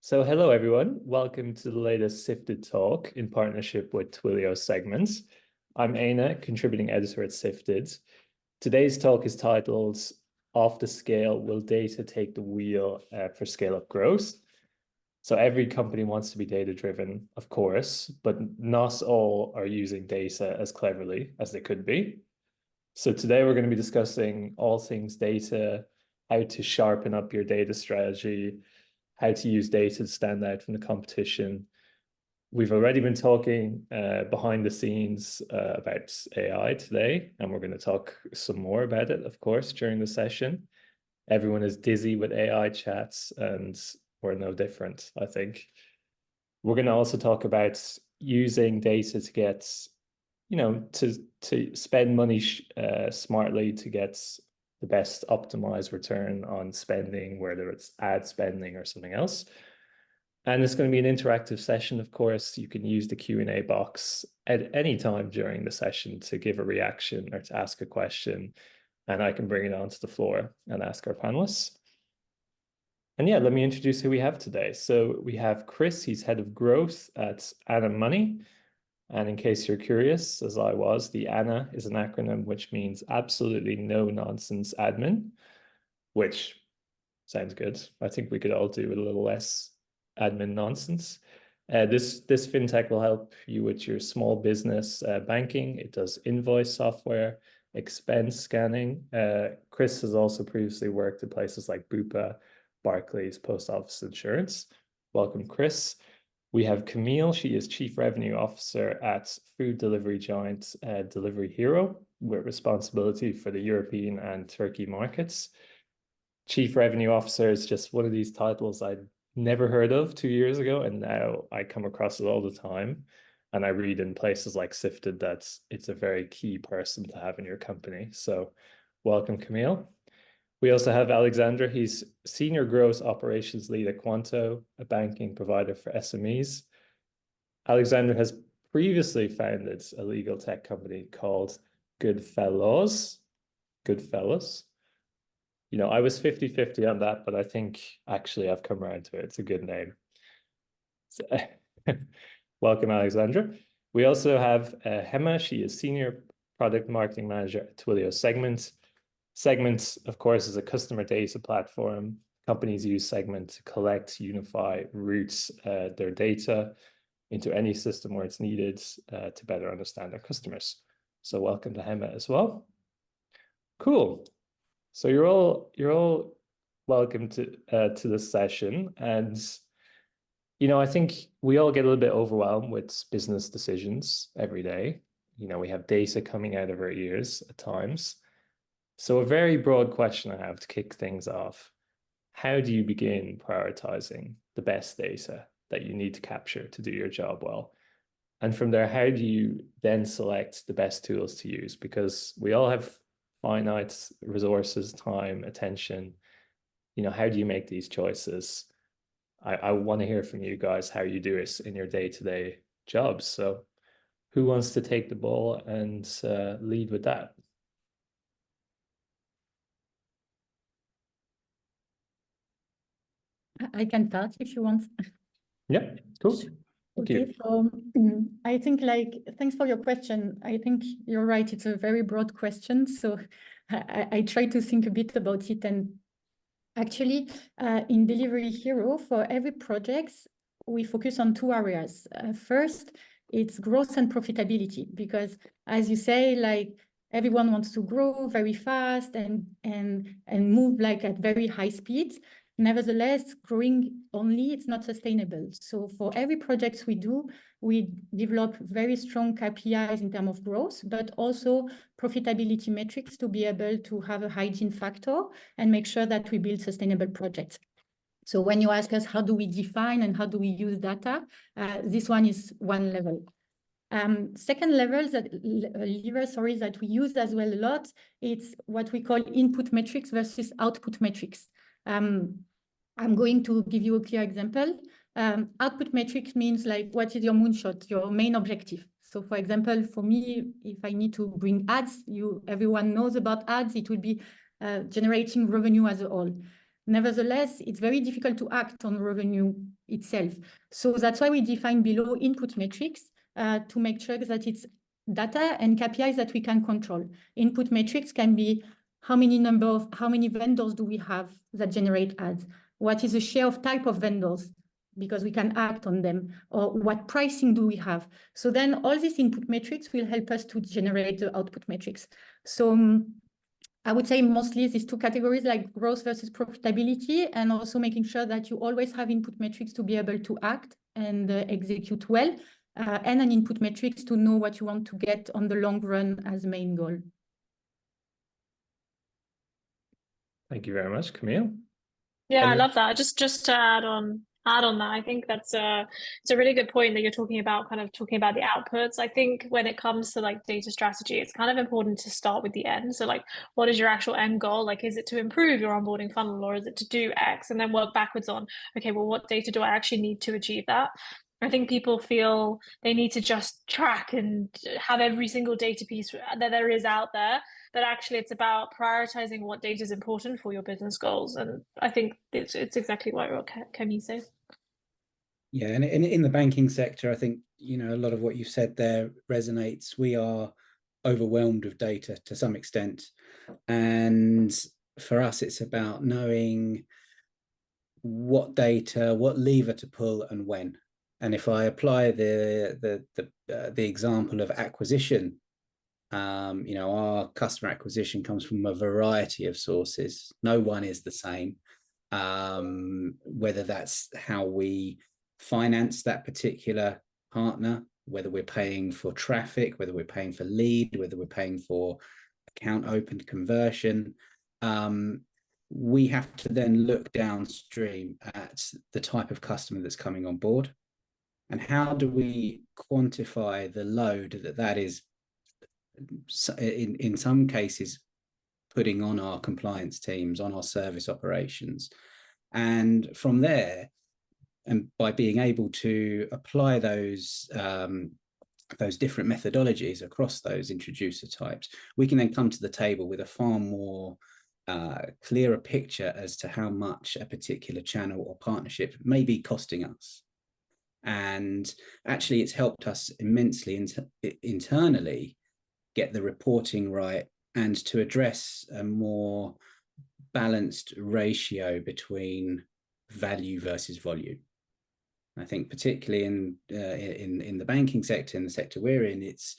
So hello, everyone. Welcome to the latest Sifted Talk in partnership with Twilio Segment. I'm Éanna, contributing editor at Sifted. Today's talk is titled, Off the Scale, Will Data Take the Wheel for Scale-Up Growth? So every company wants to be data-driven, of course, but not all are using data as cleverly as they could be. So today we're going to be discussing all things data, how to sharpen up your data strategy, how to use data to stand out from the competition. We've already been talking behind the scenes about AI today, and we're going to talk some more about it, of course, during the session. Everyone is dizzy with AI chats, and we're no different, I think. We're going to also talk about using data to get, to spend money smartly to get the best optimized return on spending, whether it's ad spending or something else. And it's going to be an interactive session, of course. You can use the Q&A box at any time during the session to give a reaction or to ask a question, and I can bring it onto the floor and ask our panelists. And yeah, let me introduce who we have today. So we have Chris, he's head of growth at Éanna Money. And in case you're curious, as I was, the Éanna is an acronym which means absolutely no nonsense admin, which sounds good. I think we could all do with a little less admin nonsense. This fintech will help you with your small business banking. It does invoice software, expense scanning. Chris has also previously worked at places like Bupa, Barclays, Post Office Insurance. Welcome, Chris. We have Camille. She is Chief Revenue Officer at food delivery giant Delivery Hero, with responsibility for the European and Turkey markets. Chief Revenue Officer is just one of these titles I'd never heard of 2 years ago, and now I come across it all the time. And I read in places like Sifted that it's a very key person to have in your company. So welcome, Camille. We also have Alexandre. He's Senior Growth Operations Lead at Qonto, a banking provider for SMEs. Alexandre has previously founded a legal tech company called Goodfellows. Goodfellows. You know, I was 50-50 on that, but I think actually I've come around to it. It's a good name. So, welcome, Alexandre. We also have Hema. She is Senior Product Marketing Manager at Twilio Segment. Segment, of course, is a customer data platform. Companies use Segment to collect, unify, route their data into any system where it's needed to better understand their customers. So welcome to Hema as well. Cool. So you're all welcome to this session. And, you know, I think we all get a little bit overwhelmed with business decisions every day. You know, we have data coming out of our ears at times. So a very broad question I have to kick things off. How do you begin prioritizing the best data that you need to capture to do your job well? And from there, how do you then select the best tools to use? Because we all have finite resources, time, attention. You know, how do you make these choices? I want to hear from you guys how you do it in your day-to-day jobs. So who wants to take the ball and lead with that? I can start if you want. Yeah, cool. Okay, so I think thanks for your question. I think you're right. It's a very broad question. So I try to think a bit about it. And actually, in Delivery Hero, for every project, we focus on two areas. First, it's growth and profitability, because as you say, everyone wants to grow very fast and move at very high speed. Nevertheless, growing only, it's not sustainable. So for every project we do, we develop very strong KPIs in terms of growth, but also profitability metrics to be able to have a hygiene factor and make sure that we build sustainable projects. So when you ask us, how do we define and how do we use data? This one is one level. Second level that we use as well a lot, it's what we call input metrics versus output metrics. I'm going to give you a clear example. Output metrics means what is your moonshot, your main objective. So for example, for me, if I need to bring ads, everyone knows about ads, it will be generating revenue as a whole. Nevertheless, it's very difficult to act on revenue itself. So that's why we define below input metrics to make sure that it's data and KPIs that we can control. Input metrics can be how many vendors do we have that generate ads? What is the share of type of vendors? Because we can act on them, or what pricing do we have? So then all these input metrics will help us to generate the output metrics. So I would say mostly these two categories, like growth versus profitability, and also making sure that you always have input metrics to be able to act and execute well, and an input metrics to know what you want to get on the long run as main goal. Thank you very much, Camille. Yeah, I love that. Just to add on that, I think it's a really good point that you're talking about, kind of talking about the outputs. I think when it comes to like data strategy, it's kind of important to start with the end. So like, what is your actual end goal? Like, is it to improve your onboarding funnel, or is it to do X? And then work backwards on, okay, well, what data do I actually need to achieve that? I think people feel they need to just track and have every single data piece that there is out there. But actually it's about prioritizing what data is important for your business goals. And I think it's exactly what Camille says. Yeah, and in the banking sector, I think, you know, a lot of what you said there resonates. We are overwhelmed with data to some extent. And for us, it's about knowing what data, what lever to pull and when. And if I apply the example of acquisition, you know, our customer acquisition comes from a variety of sources. No one is the same. Whether that's how we finance that particular partner, whether we're paying for traffic, whether we're paying for lead, whether we're paying for account opened conversion, we have to then look downstream at the type of customer that's coming on board. And how do we quantify the load that is, in some cases, putting on our compliance teams, on our service operations? And from there, and by being able to apply those different methodologies across those introducer types, we can then come to the table with a far more clearer picture as to how much a particular channel or partnership may be costing us. And actually, it's helped us immensely internally get the reporting right and to address a more balanced ratio between value versus volume. I think particularly in the banking sector, in the sector we're in, it's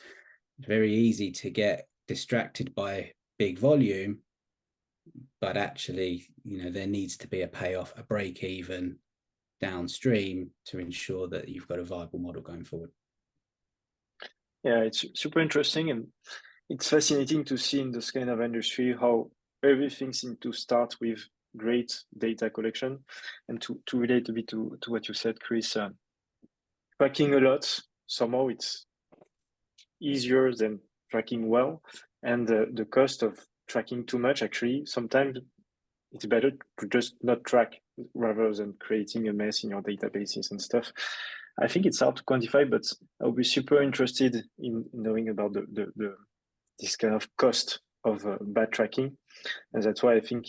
very easy to get distracted by big volume, but actually, you know, there needs to be a payoff, a break even downstream to ensure that you've got a viable model going forward. Yeah, it's super interesting, and it's fascinating to see in this kind of industry how everything seems to start with great data collection. And to relate a bit to what you said, Chris, tracking a lot, somehow it's easier than tracking well. And the cost of tracking too much, actually, sometimes it's better to just not track rather than creating a mess in your databases and stuff. I think it's hard to quantify, but I'll be super interested in knowing about this kind of cost of bad tracking. And that's why I think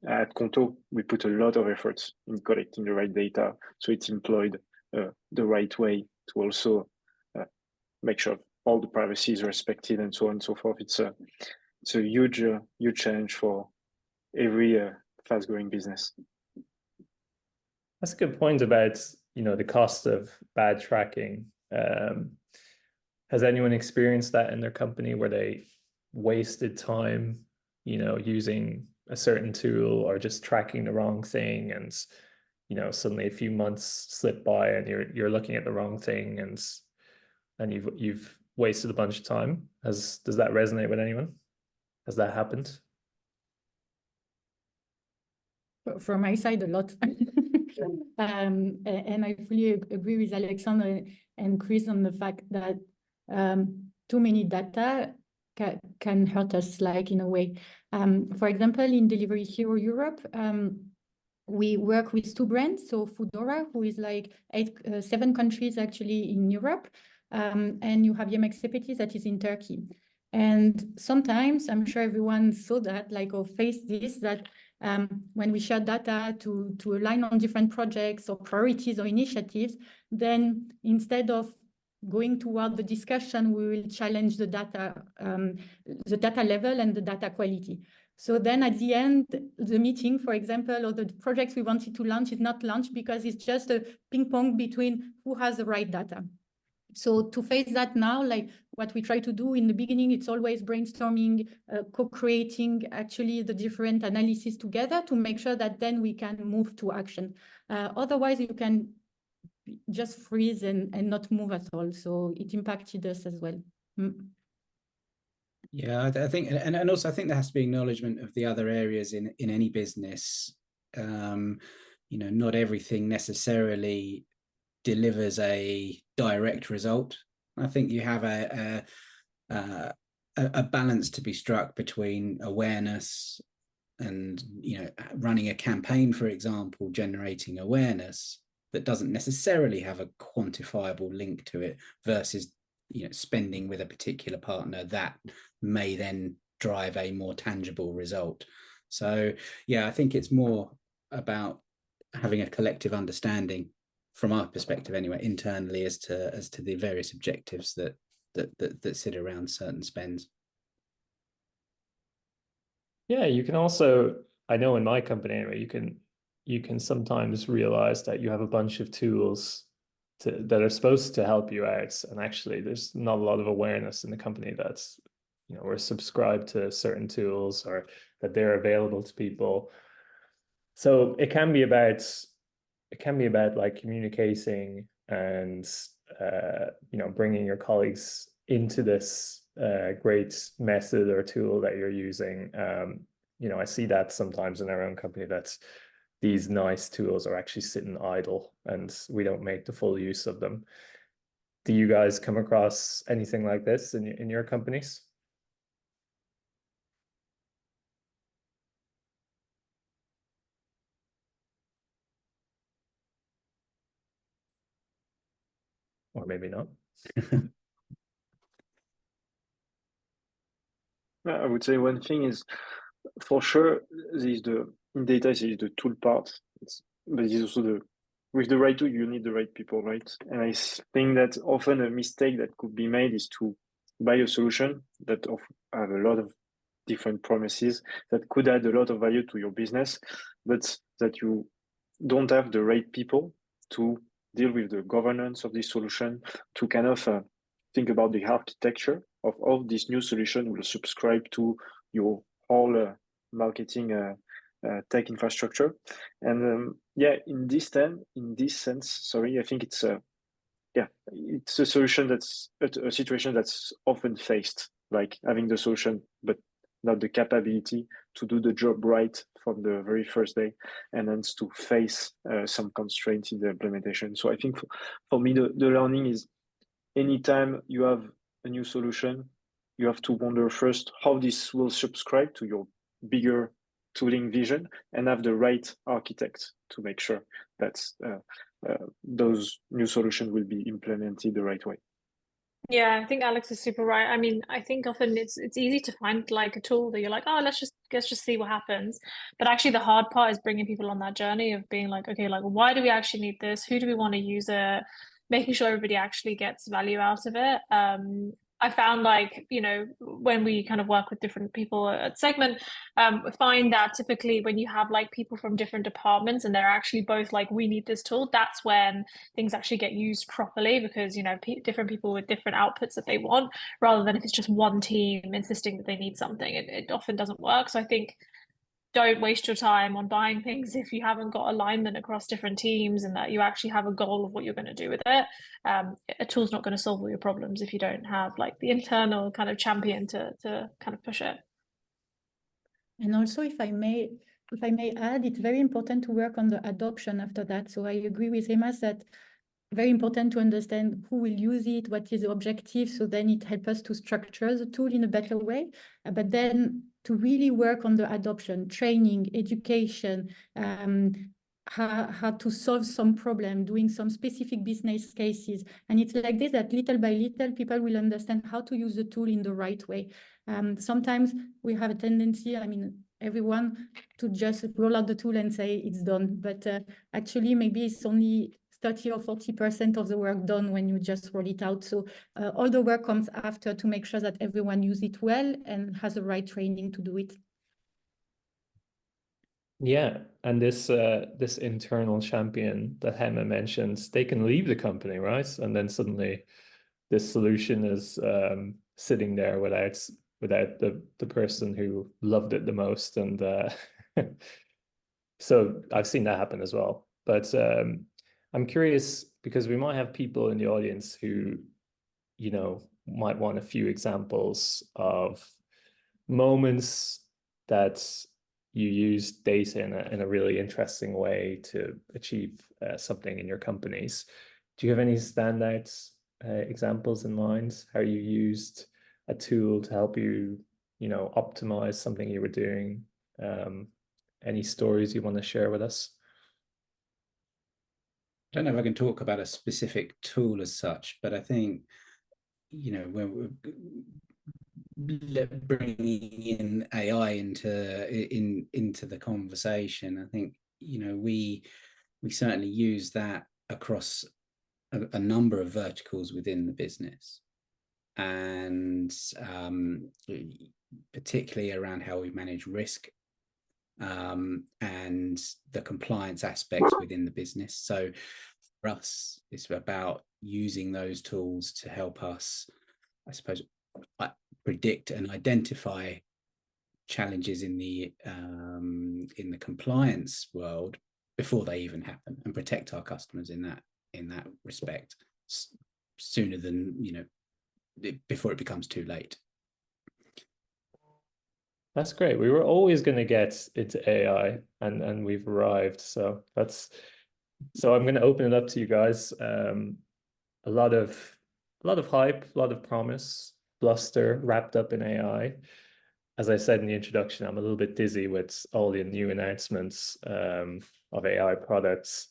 at Qonto, we put a lot of efforts in collecting the right data, so it's employed the right way to also make sure all the privacy is respected and so on and so forth. It's a huge challenge for every fast-growing business. That's a good point about, you know, the cost of bad tracking. Has anyone experienced that in their company where they wasted time, you know, using a certain tool or just tracking the wrong thing, and, you know, suddenly a few months slip by and you're looking at the wrong thing and you've wasted a bunch of time? Does that resonate with anyone? Has that happened? From my side, a lot. And I fully agree with Alexandre and Chris on the fact that too many data can hurt us, like, in a way. For example, in Delivery Hero Europe, we work with two brands. So Foodora, who is like 7 countries actually in Europe, and you have Hema Thanki that is in Turkey. And sometimes, I'm sure everyone saw that, like, or faced this, that when we share data to align on different projects or priorities or initiatives, then instead of going toward the discussion, we will challenge the data level and the data quality. So then at the end, the meeting, for example, or the projects we wanted to launch is not launched because it's just a ping pong between who has the right data. So to face that now, like what we try to do in the beginning, it's always brainstorming, co-creating actually the different analysis together to make sure that then we can move to action. Otherwise, you can just freeze and not move at all. So it impacted us as well. Yeah, I think, and also I think there has to be acknowledgement of the other areas in any business. You know, not everything necessarily delivers a direct result. I think you have a balance to be struck between awareness and, you know, running a campaign, for example, generating awareness that doesn't necessarily have a quantifiable link to it versus, you know, spending with a particular partner that may then drive a more tangible result. So yeah, I think it's more about having a collective understanding from our perspective anyway, internally, as to the various objectives that sit around certain spends. Yeah, you can also, I know in my company anyway, you can sometimes realize that you have a bunch of tools that are supposed to help you out, and actually there's not a lot of awareness in the company that's, you know, we're subscribed to certain tools or that they're available to people. So it can be about like communicating and you know, bringing your colleagues into this great method or tool that you're using. You know, I see that sometimes in our own company, that these nice tools are actually sitting idle and we don't make the full use of them. Do you guys come across anything like this in your companies? Or maybe not. I would say one thing is, for sure, in data, there is the tool part, but it's also with the right tool, you need the right people, right? And I think that often a mistake that could be made is to buy a solution that have a lot of different promises that could add a lot of value to your business, but that you don't have the right people to deal with the governance of this solution, to kind of think about the architecture of how this new solution will subscribe to your whole marketing tech infrastructure. And yeah, in this sense, sorry, I think it's a solution that's a situation that's often faced, like having the solution but not the capability to do the job right from the very first day, and then to face some constraints in the implementation. So I think for me, the learning is, anytime you have a new solution, you have to wonder first how this will subscribe to your bigger tooling vision, and have the right architect to make sure that those new solutions will be implemented the right way. Yeah, I think Alex is super right. I mean, I think often it's easy to find like a tool that you're like, oh, let's just see what happens. But actually the hard part is bringing people on that journey of being like, okay, like why do we actually need this? Who do we want to use it? Making sure everybody actually gets value out of it. I found, like, you know, when we kind of work with different people at Segment, find that typically when you have like people from different departments and they're actually both like, we need this tool, that's when things actually get used properly, because, you know, different people with different outputs that they want, rather than if it's just one team insisting that they need something, it often doesn't work. So I think don't waste your time on buying things if you haven't got alignment across different teams and that you actually have a goal of what you're going to do with it. A tool's not going to solve all your problems if you don't have like the internal kind of champion to kind of push it. And also, if I may add, it's very important to work on the adoption after that. So I agree with Hema that very important to understand who will use it, what is the objective, so then it helps us to structure the tool in a better way. But then to really work on the adoption, training, education, how to solve some problem, doing some specific business cases. And it's like this, that little by little, people will understand how to use the tool in the right way. Sometimes we have a tendency, I mean, everyone, to just roll out the tool and say it's done. But actually, maybe it's only 30 or 40% of the work done when you just roll it out. So all the work comes after to make sure that everyone uses it well and has the right training to do it. Yeah, and this internal champion that Hema mentions, they can leave the company, right? And then suddenly this solution is sitting there without the person who loved it the most. And so I've seen that happen as well. But I'm curious, because we might have people in the audience who, you know, might want a few examples of moments that you use data in a really interesting way to achieve something in your companies. Do you have any standout examples in mind, how you used a tool to help you, you know, optimize something you were doing? Any stories you want to share with us? I don't know if I can talk about a specific tool as such, but I think, you know, when we're bringing in AI into the conversation, I think, you know, we certainly use that across a number of verticals within the business, and particularly around how we manage risk and the compliance aspects within the business. So for us, it's about using those tools to help us, I suppose, predict and identify challenges in the compliance world before they even happen, and protect our customers in that respect sooner than, you know, before it becomes too late. That's great. We were always going to get into AI, and we've arrived. So I'm going to open it up to you guys. A lot of hype, a lot of promise, bluster wrapped up in AI. As I said in the introduction, I'm a little bit dizzy with all the new announcements of AI products.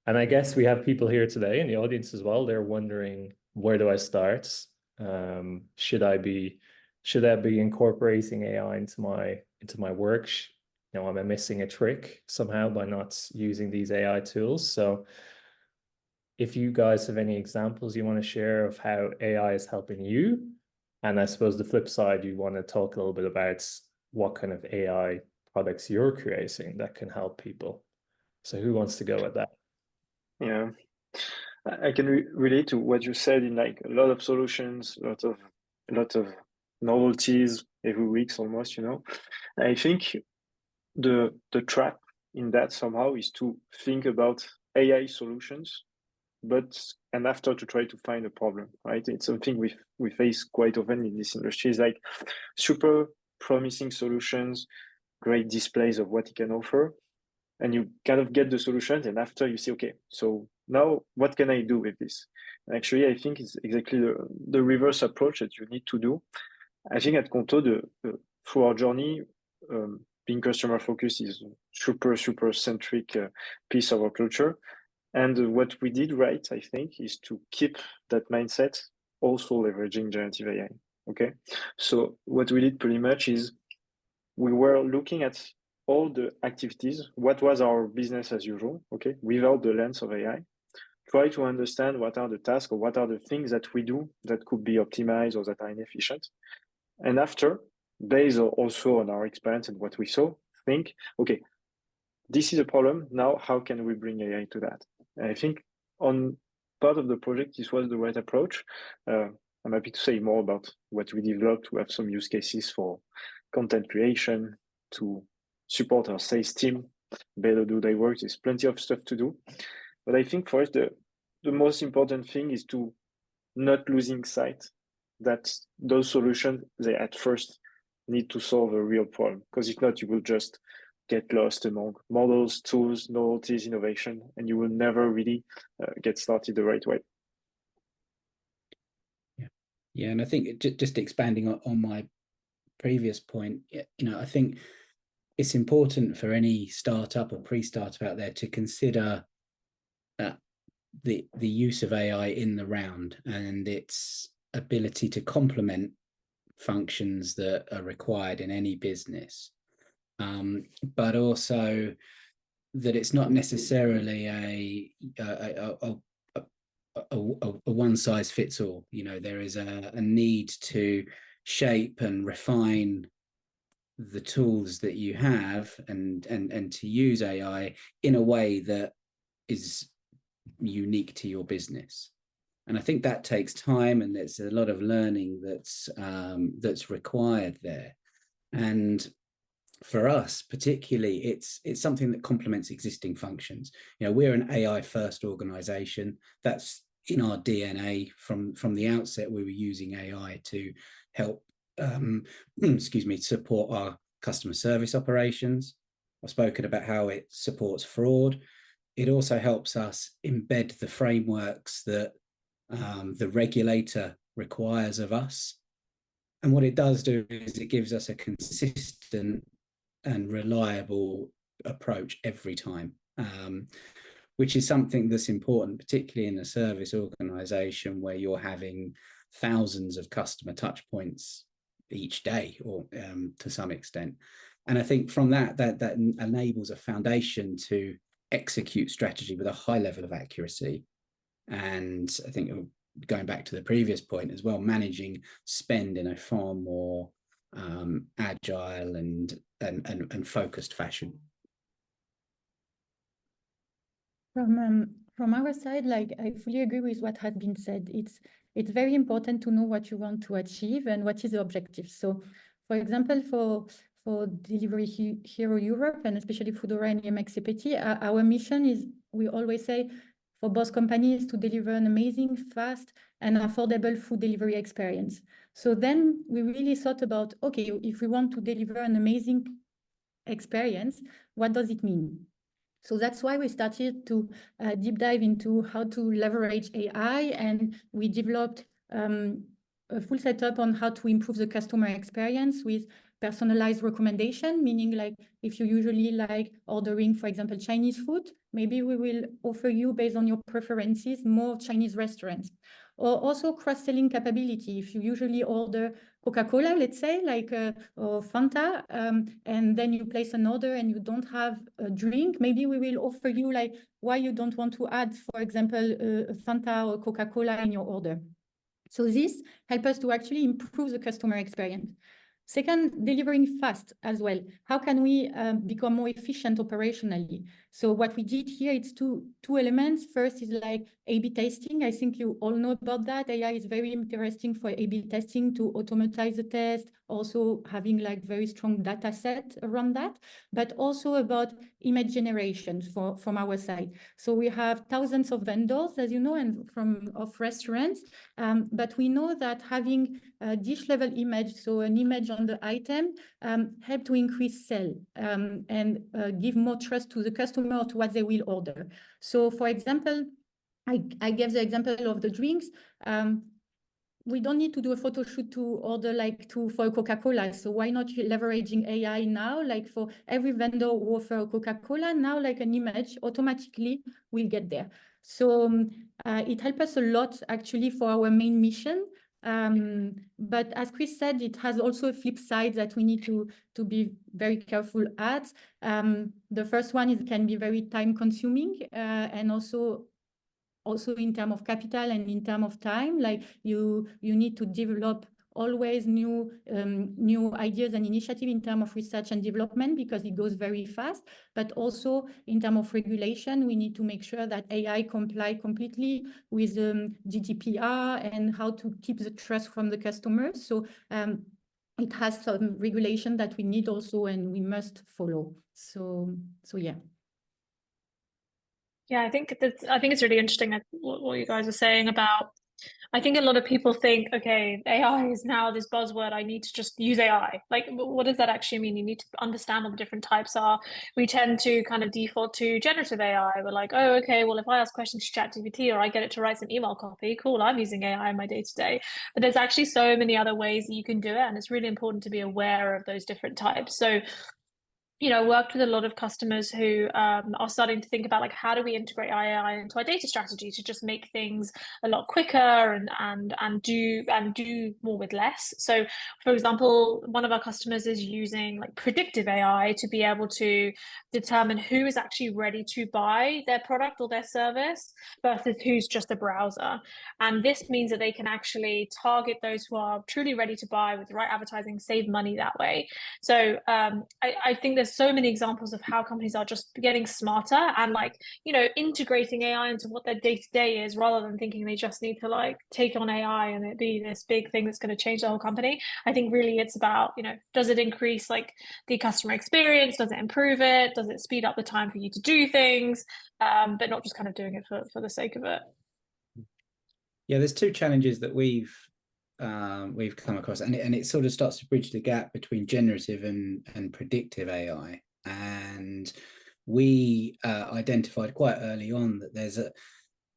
And I guess we have people here today in the audience as well. They're wondering, where do I start? Should I be incorporating AI into my work? You know, am I missing a trick somehow by not using these AI tools? So if you guys have any examples you want to share of how AI is helping you, and I suppose the flip side, you want to talk a little bit about what kind of AI products you're creating that can help people. So who wants to go with that? Yeah, I can relate to what you said, in like a lot of solutions, a lot of novelties every week almost, you know. I think the trap in that somehow is to think about AI solutions, and after to try to find a problem, right? It's something we face quite often in this industry. It's like super promising solutions, great displays of what it can offer, and you kind of get the solutions, and after you say, okay, so now what can I do with this? And actually, I think it's exactly the reverse approach that you need to do. I think at Qonto, through our journey, being customer focused is super centric piece of our culture. And what we did right, I think, is to keep that mindset, also leveraging generative AI. Okay, so what we did pretty much is we were looking at all the activities, what was our business as usual, okay, without the lens of AI, try to understand what are the tasks or what are the things that we do that could be optimized or that are inefficient. And after, based also on our experience and what we saw, think, okay, this is a problem. Now, how can we bring AI to that? And I think on part of the project, this was the right approach. I'm happy to say more about what we developed. We have some use cases for content creation to support our sales team, better do their work. There's plenty of stuff to do. But I think for us, the most important thing is to not losing sight that those solutions, they at first need to solve a real problem. Because if not, you will just get lost among models, tools, novelties, innovation, and you will never really get started the right way. Yeah, and I think just expanding on my previous point, you know, I think it's important for any startup or pre-startup out there to consider the use of AI in the round and its ability to complement functions that are required in any business, but also that it's not necessarily a one size fits all. You know, there is a need to shape and refine the tools that you have and to use AI in a way that is unique to your business. And I think that takes time, and there's a lot of learning that's required there. And for us particularly, it's something that complements existing functions. You know, we're an AI first organization. That's in our DNA. From the outset, we were using AI to help support our customer service operations. I've spoken about how it supports fraud. It also helps us embed the frameworks that the regulator requires of us. And what it does do is it gives us a consistent and reliable approach every time, which is something that's important, particularly in a service organization where you're having thousands of customer touch points each day, or to some extent. And I think from that enables a foundation to execute strategy with a high level of accuracy. And I think, going back to the previous point as well, managing spend in a far more agile and focused fashion. From our side, like, I fully agree with what has been said. It's very important to know what you want to achieve and what is the objective. So, for example, for Delivery Hero Europe, and especially Foodora and MXCPT, our mission is, we always say, for both companies to deliver an amazing, fast, and affordable food delivery experience. So then we really thought about, okay, if we want to deliver an amazing experience, what does it mean? So that's why we started to deep dive into how to leverage AI, and we developed a full setup on how to improve the customer experience with personalized recommendation, meaning like if you usually like ordering, for example, Chinese food, maybe we will offer you, based on your preferences, more Chinese restaurants. Or also cross-selling capability. If you usually order Coca-Cola, let's say, like, or Fanta, and then you place an order and you don't have a drink, maybe we will offer you like why you don't want to add, for example, Fanta or Coca-Cola in your order. So this helps us to actually improve the customer experience. Second, delivering fast as well. How can we become more efficient operationally? So what we did here, it's two elements. First is like A/B testing. I think you all know about that. AI is very interesting for A/B testing to automatize the test, also having like very strong data set around that, but also about image generation from our side. So we have thousands of vendors, as you know, and of restaurants, but we know that having a dish level image, so an image on the item, help to increase sale and give more trust to the customer to what they will order. So for example, I gave the example of the drinks. We don't need to do a photo shoot to order for Coca-Cola. So why not leveraging AI now? Like for every vendor who offer Coca-Cola, now like an image automatically will get there. So it helps us a lot actually for our main mission. But as Chris said, it has also a flip side that we need to be very careful at. The first one is it can be very time consuming, and also in terms of capital and in terms of time, like you need to develop always new ideas and initiative in terms of research and development, because it goes very fast. But also in terms of regulation, we need to make sure that AI comply completely with GDPR and how to keep the trust from the customers. So it has some regulation that we need also, and we must follow. So yeah. Yeah, I think it's really interesting what you guys are saying about. I think a lot of people think, okay, AI is now this buzzword. I need to just use AI. Like, what does that actually mean? You need to understand what the different types are. We tend to kind of default to generative AI. We're like, oh, okay, well, if I ask questions to ChatGPT or I get it to write some email copy, cool, I'm using AI in my day-to-day. But there's actually so many other ways that you can do it. And it's really important to be aware of those different types. So worked with a lot of customers who are starting to think about like, how do we integrate AI into our data strategy to just make things a lot quicker and do more with less. So, for example, one of our customers is using like predictive AI to be able to determine who is actually ready to buy their product or their service versus who's just a browser. And this means that they can actually target those who are truly ready to buy with the right advertising, save money that way. So I think there's so many examples of how companies are just getting smarter and like, integrating AI into what their day-to-day is, rather than thinking they just need to like take on AI and it be this big thing that's going to change the whole company. I think really it's about, does it increase like the customer experience? Does it improve it? Does it speed up the time for you to do things? But not just kind of doing it for the sake of it. Yeah, there's two challenges that we've come across, and it sort of starts to bridge the gap between generative and predictive AI. And we identified quite early on that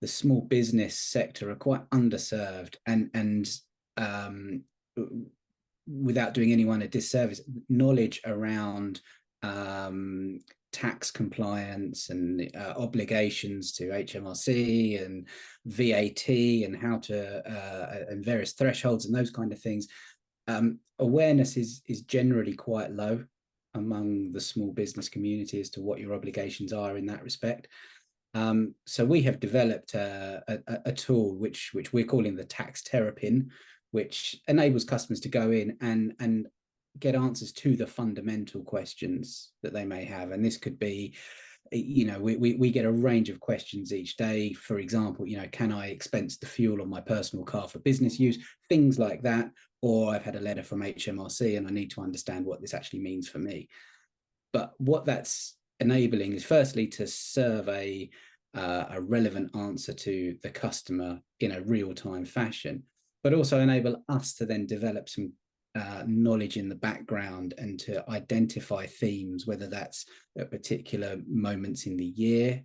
the small business sector are quite underserved, and without doing anyone a disservice, knowledge around tax compliance and obligations to HMRC and VAT and how to and various thresholds and those kind of things. Awareness is generally quite low among the small business community as to what your obligations are in that respect. So we have developed a tool which we're calling the tax terrapin, which enables customers to go in and get answers to the fundamental questions that they may have. And this could be, we get a range of questions each day. For example, can I expense the fuel on my personal car for business use? Things like that. Or I've had a letter from HMRC and I need to understand what this actually means for me. But what that's enabling is firstly to serve a relevant answer to the customer in a real-time fashion, but also enable us to then develop some knowledge in the background and to identify themes, whether that's at particular moments in the year,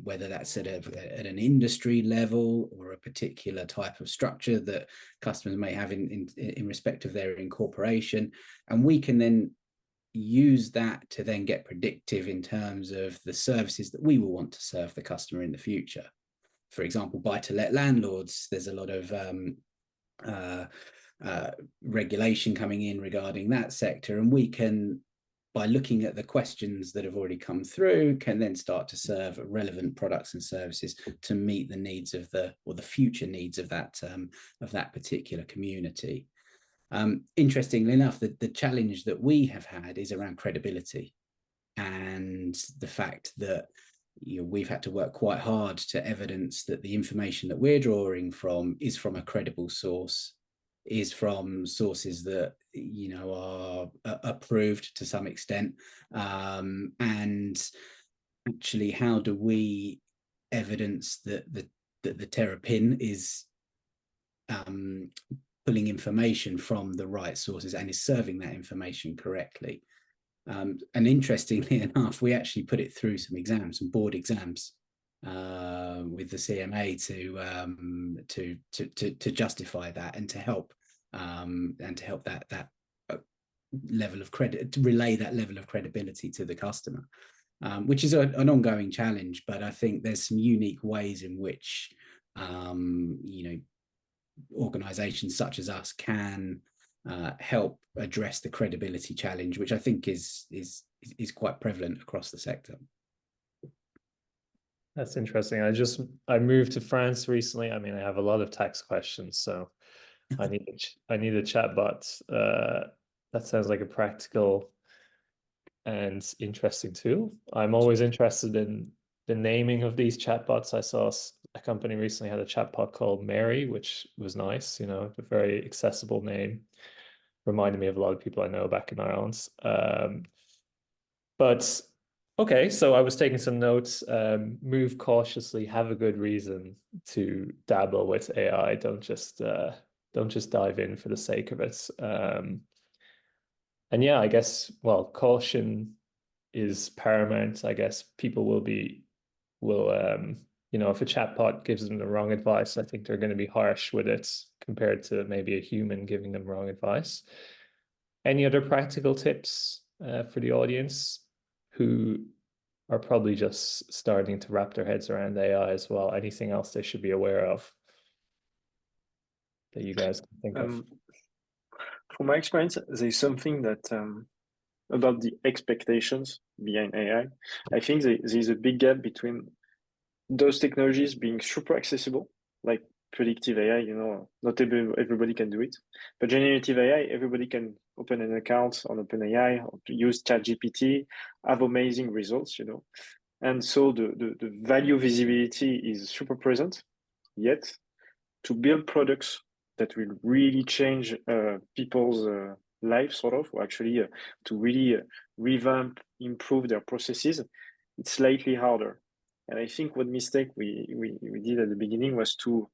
whether that's at an industry level or a particular type of structure that customers may have in respect of their incorporation. And we can then use that to then get predictive in terms of the services that we will want to serve the customer in the future. For example, buy-to-let landlords, there's a lot of regulation coming in regarding that sector, and we can, by looking at the questions that have already come through, can then start to serve relevant products and services to meet the needs of the future needs of that particular community. Interestingly enough, the challenge that we have had is around credibility, and the fact that we've had to work quite hard to evidence that the information that we're drawing from is from a credible source, is from sources that are approved to some extent, and actually, how do we evidence that the terrapin is pulling information from the right sources and is serving that information correctly? And interestingly enough, we actually put it through some board exams with the CMA to justify that and to help that level of credit, to relay that level of credibility to the customer, which is an ongoing challenge. But I think there's some unique ways in which organizations such as us can help address the credibility challenge, which I think is quite prevalent across the sector. That's interesting. I moved to France recently. I mean, I have a lot of tax questions, so I need a chatbot. That sounds like a practical and interesting tool. I'm always interested in the naming of these chatbots. I saw a company recently had a chatbot called Mary, which was nice, a very accessible name. Reminded me of a lot of people I know back in Ireland. But okay, so I was taking some notes. Move cautiously, have a good reason to dabble with AI. Don't just dive in for the sake of it. And yeah, I guess, well, caution is paramount. I guess people will if a chatbot gives them the wrong advice, I think they're going to be harsh with it compared to maybe a human giving them wrong advice. Any other practical tips for the audience who are probably just starting to wrap their heads around AI as well? Anything else they should be aware of that you guys can think of? From my experience, there's something that about the expectations behind AI. I think there's a big gap between those technologies being super accessible, like predictive AI, not everybody can do it, but generative AI, everybody can open an account on OpenAI or use ChatGPT, have amazing results, and so the value visibility is super present. Yet to build products that will really change people's life, sort of, or actually to really revamp, improve their processes, it's slightly harder. And I think what mistake we did at the beginning was to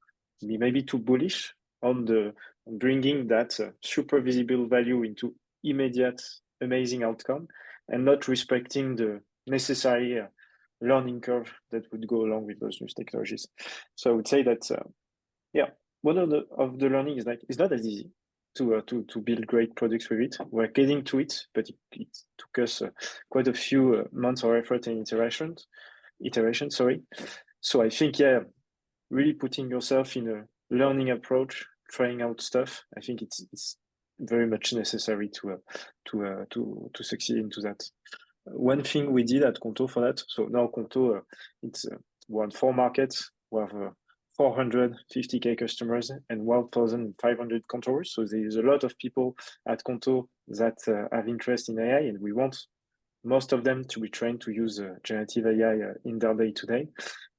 be maybe too bullish on bringing that super visible value into immediate amazing outcome, and not respecting the necessary learning curve that would go along with those new technologies. So I would say that one of the learning is like it's not as easy to build great products with it. We're getting to it, but it took us quite a few months of effort and iteration. So I think really putting yourself in a learning approach, trying out stuff. I think it's very much necessary to succeed into that. One thing we did at Qonto for that. So now Qonto, we're on 4 markets. We have 450k customers and 1,500 controllers. So there's a lot of people at Qonto that have interest in AI, and we want most of them to be trained to use generative AI in their day-to-day.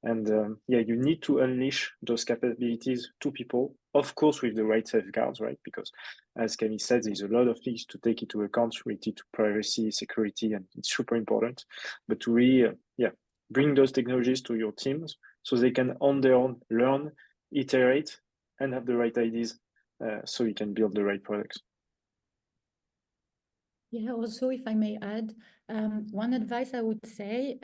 And you need to unleash those capabilities to people, of course, with the right safeguards, right? Because as Camille said, there's a lot of things to take into account related to privacy, security, and it's super important. But to really, bring those technologies to your teams so they can on their own learn, iterate, and have the right ideas so you can build the right products. Yeah, also, if I may add, one advice I would say,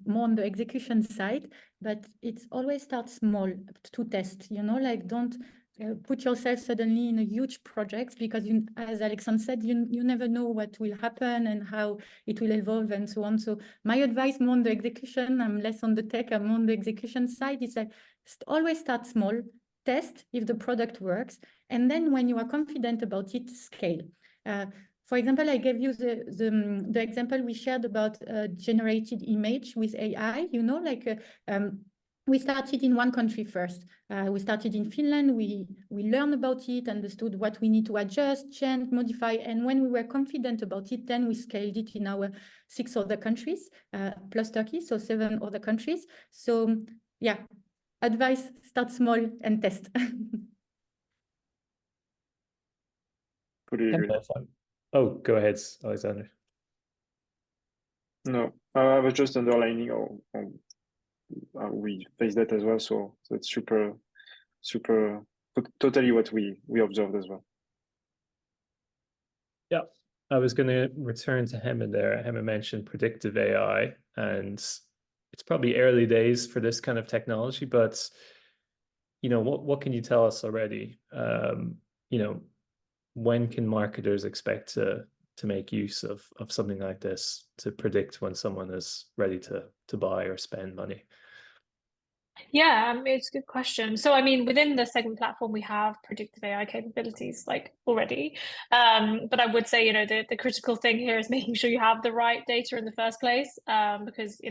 more on the execution side, but it's always start small to test, like don't put yourself suddenly in a huge project, because as Alexandre said, you never know what will happen and how it will evolve and so on. So my advice more on the execution, I'm less on the tech, I'm on the execution side, is that always start small, test if the product works, and then when you are confident about it, scale. For example, I gave you the example we shared about generated image with AI, we started in one country first. We started in Finland, we learned about it, understood what we need to adjust, change, modify, and when we were confident about it, then we scaled it in our 6 other countries, plus Turkey, so 7 other countries. So advice, start small and test. Fully agree. Oh, go ahead, Alexandre. No, I was just underlining we face that as well. So that's super, totally what we observed as well. Yeah, I was going to return to Hema there. Hema mentioned predictive AI, and it's probably early days for this kind of technology, but what can you tell us already? When can marketers expect to make use of something like this to predict when someone is ready to buy or spend money? Yeah, it's a good question. So, within the Segment platform, we have predictive AI capabilities already. But I would say, the critical thing here is making sure you have the right data in the first place, because,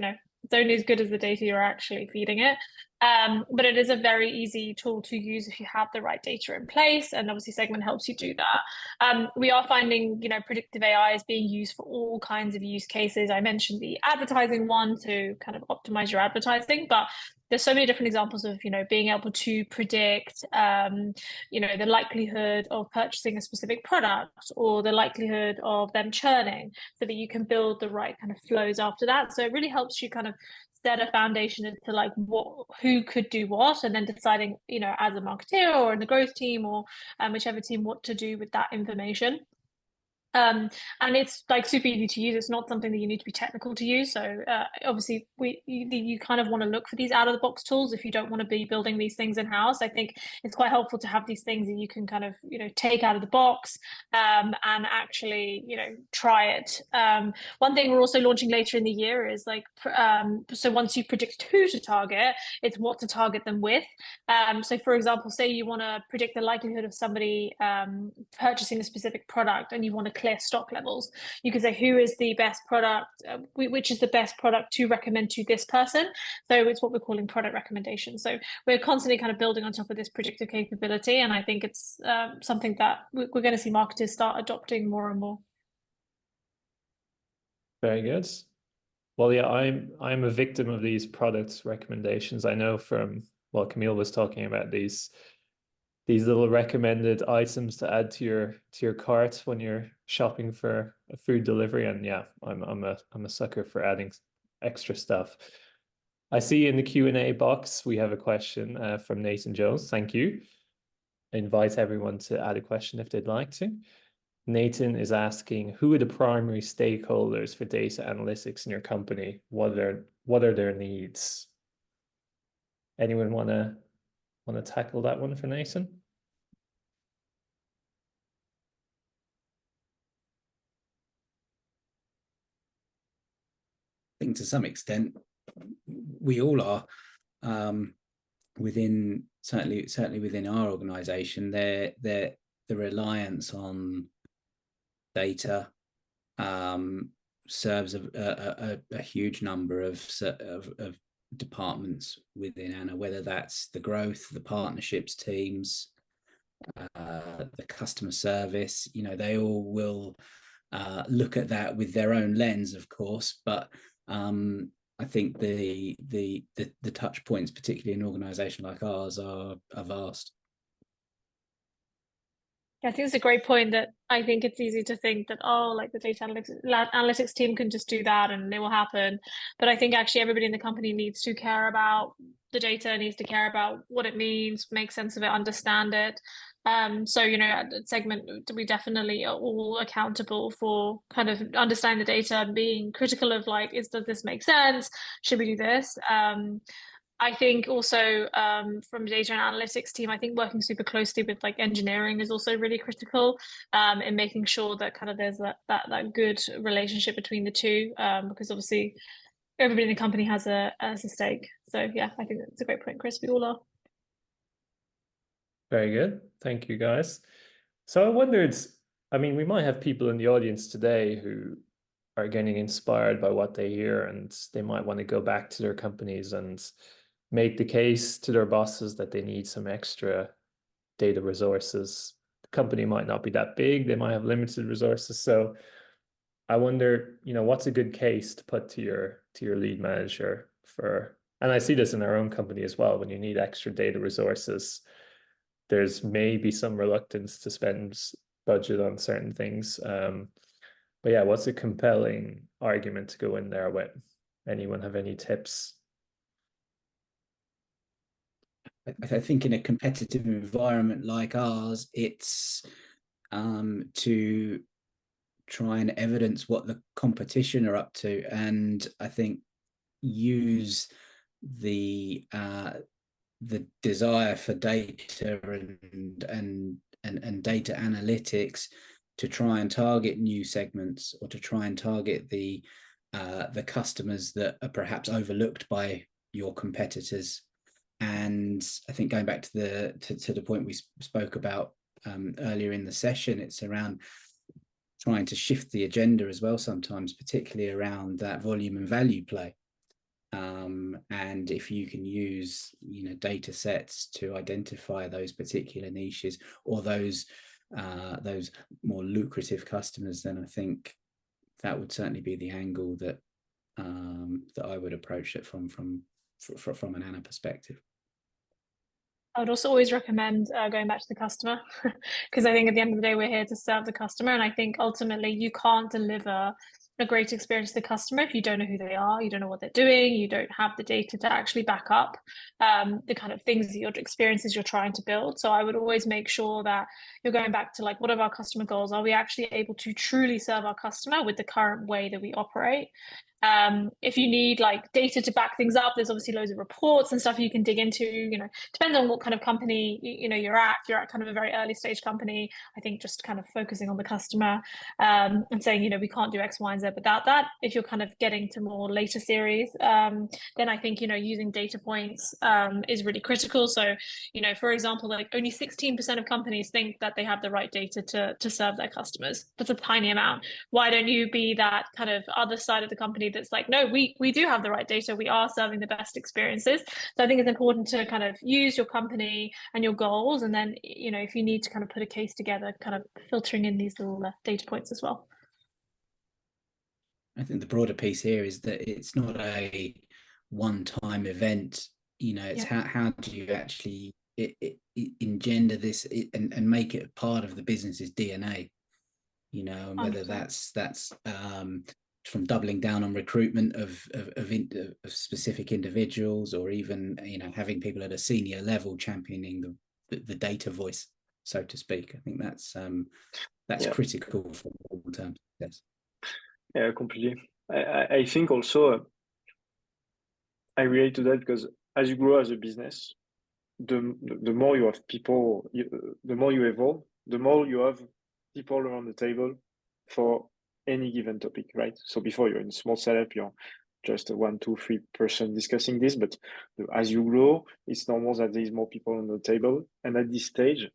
it's only as good as the data you're actually feeding it. But it is a very easy tool to use if you have the right data in place, and obviously Segment helps you do that. We are finding, predictive AI is being used for all kinds of use cases. I mentioned the advertising one to kind of optimize your advertising, but there's so many different examples of, being able to predict, the likelihood of purchasing a specific product or the likelihood of them churning, so that you can build the right kind of flows after that. So it really helps you kind of set a foundation as to who could do what, and then deciding, as a marketer or in the growth team or whichever team, what to do with that information. And it's like super easy to use. It's not something that you need to be technical to use. So obviously you kind of want to look for these out of the box tools if you don't want to be building these things in house. I think it's quite helpful to have these things that you can kind of, take out of the box and actually, try it. One thing we're also launching later in the year is like, so once you predict who to target, it's what to target them with. So for example, say you want to predict the likelihood of somebody purchasing a specific product and you want to clear stock levels, you could say who is the best product, which is the best product to recommend to this person. So it's what we're calling product recommendations. So we're constantly kind of building on top of this predictive capability, and I think it's something that we're going to see marketers start adopting more and more. Very good. Well, yeah, I'm a victim of these product recommendations. I know from, well, Camille was talking about these little recommended items to add to your cart when you're shopping for a food delivery. And yeah, I'm a sucker for adding extra stuff. I see in the Q&A box we have a question from Nathan Jones. Thank you. I invite everyone to add a question if they'd like to. Nathan is asking, who are the primary stakeholders for data analytics in your company? What are their needs? Anyone want to tackle that one for Nathan? I think to some extent we all are, within certainly within our organization. The reliance on data serves a huge number of departments within Éanna, whether that's the growth, the partnerships teams, the customer service. They all will look at that with their own lens, of course, but I think the touch points, particularly in an organisation like ours, are vast. I think it's a great point that I think it's easy to think that, like the data analytics team can just do that and it will happen. But I think actually everybody in the company needs to care about the data, needs to care about what it means, make sense of it, understand it. So, at the segment, we definitely are all accountable for kind of understanding the data and being critical of like, does this make sense? Should we do this? I think also from the data and analytics team, I think working super closely with like engineering is also really critical in making sure that kind of there's that good relationship between the two, because obviously everybody in the company has a stake. So yeah, I think that's a great point, Chris. We all are. Very good. Thank you, guys. So I wondered, we might have people in the audience today who are getting inspired by what they hear, and they might want to go back to their companies and make the case to their bosses that they need some extra data resources. The company might not be that big. They might have limited resources. So I wonder, what's a good case to put to your lead manager for, and I see this in our own company as well, when you need extra data resources, there's maybe some reluctance to spend budget on certain things. But yeah, what's a compelling argument to go in there with? Anyone have any tips? I think in a competitive environment like ours, it's to try and evidence what the competition are up to, and I think use the desire for data and data analytics to try and target new segments, or to try and target the customers that are perhaps overlooked by your competitors. And I think going back to the point we spoke about earlier in the session, it's around trying to shift the agenda as well sometimes, particularly around that volume and value play. And if you can use data sets to identify those particular niches or those more lucrative customers, then I think that would certainly be the angle that I would approach it from an Éanna perspective. I would also always recommend going back to the customer, because I think at the end of the day, we're here to serve the customer. And I think ultimately you can't deliver a great experience to the customer if you don't know who they are, you don't know what they're doing, you don't have the data to actually back up the kind of things that your experiences you're trying to build. So I would always make sure that you're going back to like, what are our customer goals? Are we actually able to truly serve our customer with the current way that we operate? If you need like data to back things up, there's obviously loads of reports and stuff you can dig into, you know, depends on what kind of company, you know, you're at kind of a very early stage company. I think just kind of focusing on the customer and saying, you know, we can't do X, Y, and Z without that. If you're kind of getting to more later series, then I think, you know, using data points is really critical. So, you know, for example, like only 16% of companies think that they have the right data to serve their customers. That's a tiny amount. Why don't you be that kind of other side of the company that's like, no, we do have the right data. We are serving the best experiences. So I think it's important to kind of use your company and your goals. And then, you know, if you need to kind of put a case together, kind of filtering in these little data points as well. I think the broader piece here is that it's not a one-time event. You know, it's how do you actually engender this and make it part of the business's DNA? You know, and whether 100%. that's from doubling down on recruitment of specific individuals, or even, you know, having people at a senior level championing the data voice, so to speak. I think that's critical for long-term success. Yeah, completely. I think also I relate to that because as you grow as a business, the more you have people, the more you evolve, the more you have people around the table for any given topic, right? So before you're in a small setup, you're just a 1, 2, 3 person discussing this, but as you grow, it's normal that there's more people on the table. And at this stage,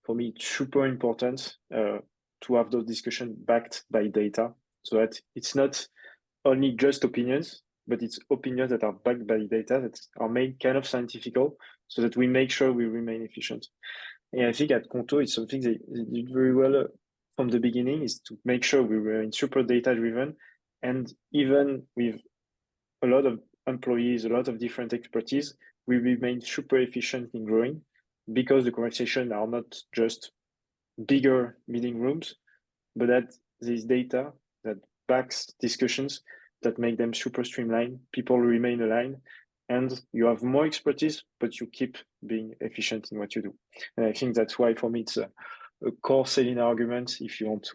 for me, it's super important to have those discussions backed by data, so that it's not only just opinions, but it's opinions that are backed by data that are made kind of scientifical, so that we make sure we remain efficient. And I think at Qonto, it's something they did very well from the beginning, is to make sure we were super data driven. And even with a lot of employees, a lot of different expertise, we remain super efficient in growing, because the conversations are not just bigger meeting rooms, but that there's data that backs discussions that make them super streamlined. People remain aligned, and you have more expertise, but you keep being efficient in what you do. And I think that's why, for me, it's a core selling argument if you want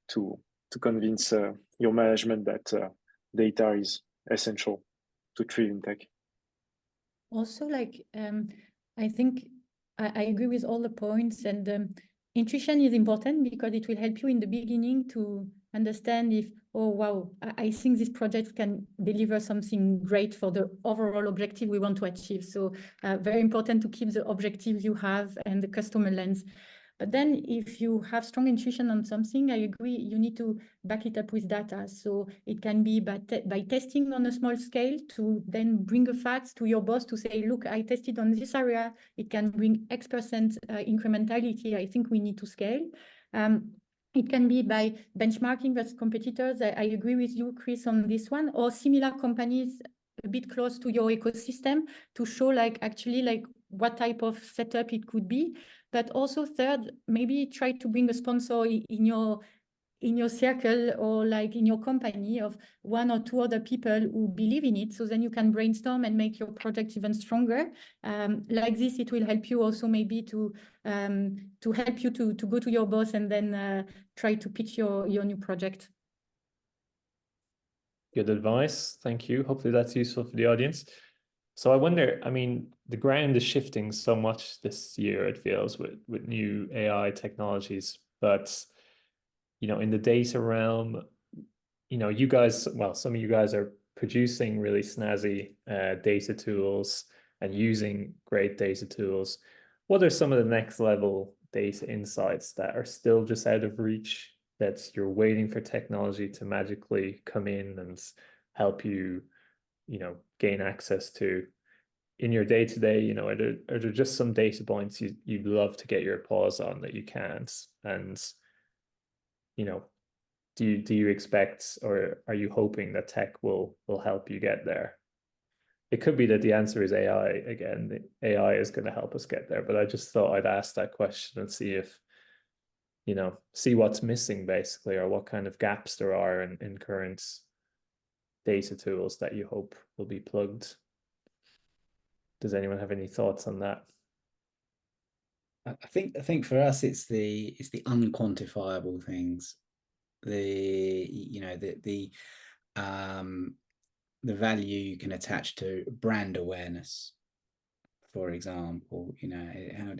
to convince your management that data is essential to thrive in tech. Also, like, I think I agree with all the points, and intuition is important because it will help you in the beginning to understand if, oh, wow, I think this project can deliver something great for the overall objective we want to achieve. So very important to keep the objectives you have and the customer lens. But then if you have strong intuition on something, I agree, you need to back it up with data. So it can be by testing on a small scale to then bring a fact to your boss to say, look, I tested on this area. It can bring X% incrementality. I think we need to scale. It can be by benchmarking versus competitors. I agree with you, Chris, on this one, or similar companies a bit close to your ecosystem to show like actually like what type of setup it could be. But also third, maybe try to bring a sponsor in your circle or like in your company of 1 or 2 other people who believe in it. So then you can brainstorm and make your project even stronger. Like this, it will help you also maybe to help you to go to your boss and then try to pitch your new project. Good advice. Thank you. Hopefully that's useful for the audience. So I wonder, I mean, the ground is shifting so much this year, it feels, with new AI technologies. But, you know, in the data realm, you know, you guys, well, some of you guys are producing really snazzy data tools and using great data tools. What are some of the next level data insights that are still just out of reach, that you're waiting for technology to magically come in and help you, you know, gain access to in your day-to-day? You know, are there just some data points you'd love to get your paws on that you can't? And, you know, do you expect, or are you hoping that tech will help you get there? It could be that the answer is AI again. The AI is going to help us get there, but I just thought I'd ask that question and see if you know, see what's missing basically, or what kind of gaps there are in current data tools that you hope will be plugged. Does anyone have any thoughts on that? I think for us it's the unquantifiable things, the value you can attach to brand awareness, for example. You know,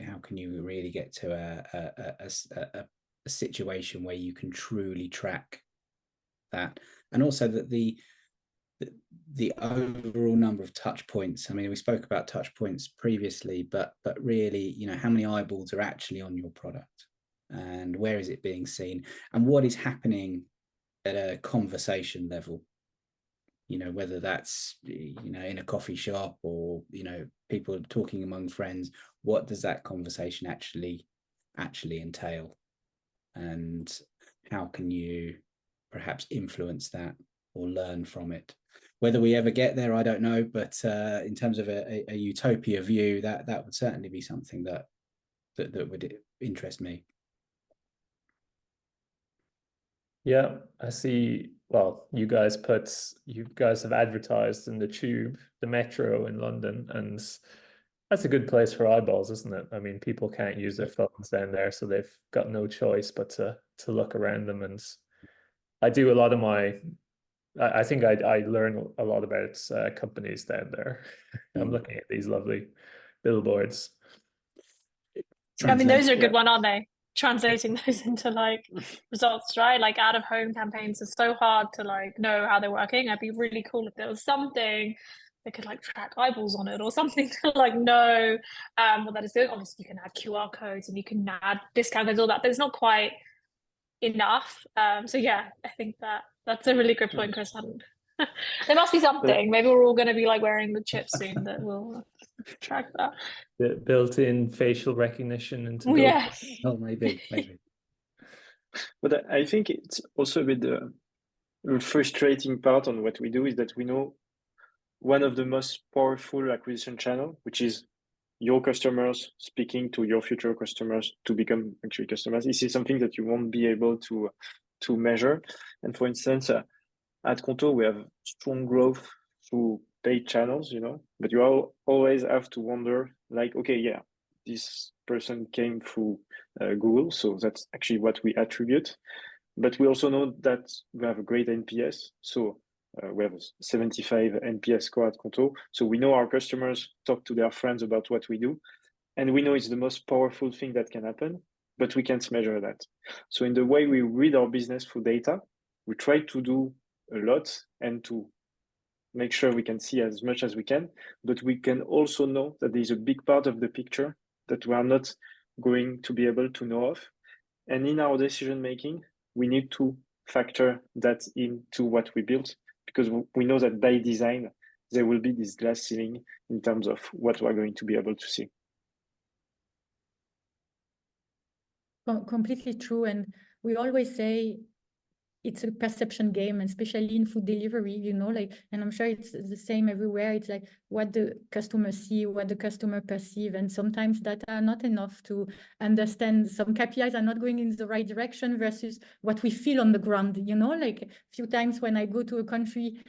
how can you really get to a situation where you can truly track that, and also that the overall number of touch points. I mean, we spoke about touch points previously, but really, you know, how many eyeballs are actually on your product, and where is it being seen, and what is happening at a conversation level, you know, whether that's, you know, in a coffee shop or, you know, people talking among friends. What does that conversation actually entail, and how can you perhaps influence that or learn from it? Whether we ever get there, I don't know, but in terms of a utopia view, that would certainly be something that would interest me. Yeah, I see. Well, you guys have advertised in the Tube, the Metro in London, and that's a good place for eyeballs, isn't it? I mean, people can't use their phones down there, so they've got no choice but to look around them. And I do a lot of I think I learn a lot about companies down there. I'm looking at these lovely billboards. I mean, those are a good one, aren't they? Translating those into like results, right? Like out of home campaigns are so hard to like know how they're working. It'd be really cool if there was something that could like track eyeballs on it, or something to like know what that is doing. Obviously, you can add QR codes and you can add discount codes, all that, but it's not quite enough. So yeah, I think that's a really good point, Chris. There must be something. Maybe we're all going to be like wearing the chip soon that will track that. The built-in facial recognition into those. Yes. Oh, maybe. But I think it's also a bit the frustrating part on what we do is that we know one of the most powerful acquisition channel, which is your customers speaking to your future customers to become actually customers. This is something that you won't be able to measure. And for instance, at Qonto, we have strong growth through paid channels, you know, but you always have to wonder, like, okay, yeah, this person came through Google, so that's actually what we attribute. But we also know that we have a great NPS, so we have a 75 NPS score at Qonto. So we know our customers talk to their friends about what we do, and we know it's the most powerful thing that can happen, but we can't measure that. So in the way we read our business through data, we try to do a lot and to make sure we can see as much as we can, but we can also know that there's a big part of the picture that we are not going to be able to know of. And in our decision making, we need to factor that into what we build, because we know that by design, there will be this glass ceiling in terms of what we're going to be able to see. Completely true. And we always say it's a perception game, and especially in food delivery, you know, like, and I'm sure it's the same everywhere. It's like what the customer see, what the customer perceive, and sometimes data are not enough to understand. Some KPIs are not going in the right direction versus what we feel on the ground, you know, like a few times when I go to a country,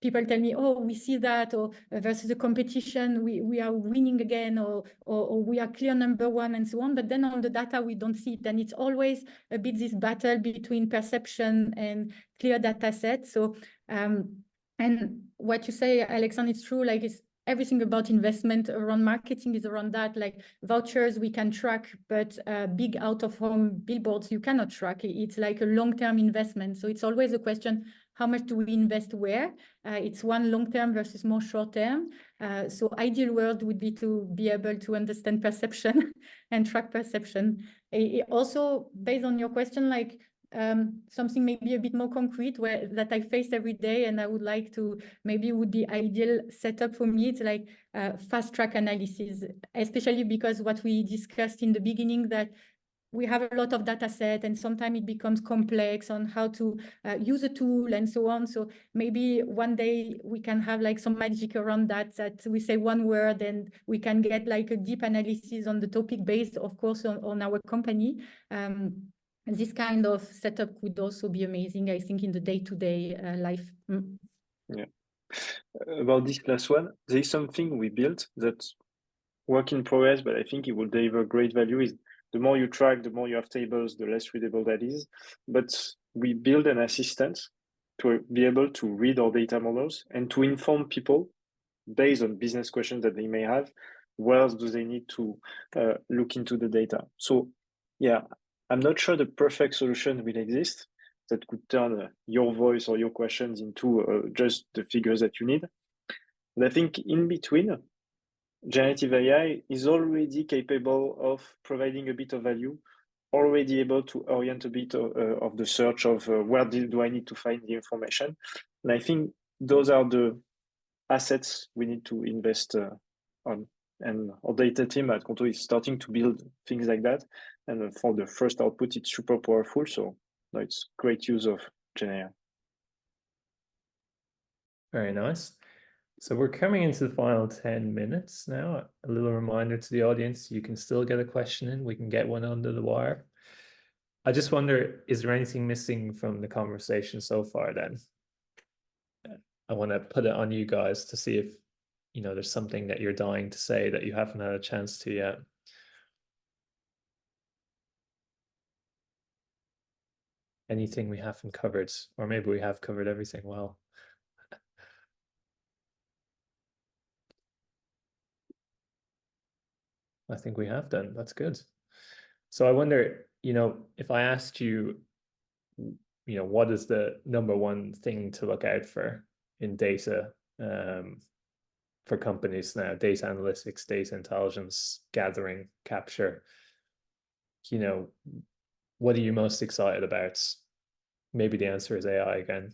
people tell me, oh, we see that, or versus the competition, we are winning again, or we are clear number one, and so on. But then on the data, we don't see it. And it's always a bit this battle between perception and clear data set. So, and what you say, Alexandre, it's true, like it's everything about investment around marketing is around that, like vouchers we can track, but big out-of-home billboards you cannot track. It's like a long-term investment. So it's always a question, how much do we invest where? It's one long-term versus more short-term. So ideal world would be to be able to understand perception and track perception. Also, based on your question, like something maybe a bit more concrete that I face every day, and I would like to, maybe would be ideal setup for me. It's like fast track analysis, especially because what we discussed in the beginning, that we have a lot of data set, and sometimes it becomes complex on how to use a tool and so on. So maybe one day we can have like some magic around that we say one word and we can get like a deep analysis on the topic based, of course, on our company. This kind of setup could also be amazing, I think, in the day-to-day life. Yeah. About this last one, there is something we built that's work in progress, but I think it will deliver great value. Is the more you track, the more you have tables, the less readable that is. But we build an assistant to be able to read our data models and to inform people based on business questions that they may have, where else do they need to look into the data. So yeah, I'm not sure the perfect solution will exist that could turn your voice or your questions into just the figures that you need. And I think in between, generative AI is already capable of providing a bit of value, already able to orient a bit of the search of where do I need to find the information. And I think those are the assets we need to invest on. And our data team at Qonto is starting to build things like that. And for the first output, it's super powerful. So no, it's great use of Gen AI. Very nice. So we're coming into the final 10 minutes now. A little reminder to the audience, you can still get a question in. We can get one under the wire. I just wonder, is there anything missing from the conversation so far then? I want to put it on you guys to see if, you know, there's something that you're dying to say that you haven't had a chance to yet. Anything we haven't covered, or maybe we have covered everything well. I think we have done. That's good. So I wonder, you know, if I asked you, you know, what is the number one thing to look out for in data for companies now, data analytics, data intelligence, gathering, capture, you know, what are you most excited about? Maybe the answer is AI again.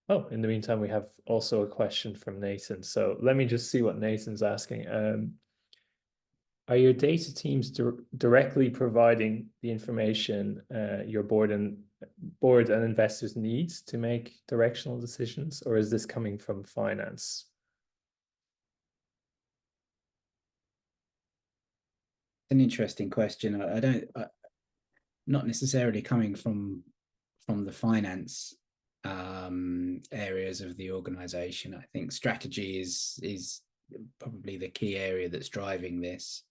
Oh, in the meantime, we have also a question from Nathan. So let me just see what Nathan's asking. Are your data teams directly providing the information your board and investors need to make directional decisions, or is this coming from finance? An interesting question. Not necessarily coming from the finance areas of the organization. I think strategy is probably the key area that's driving this.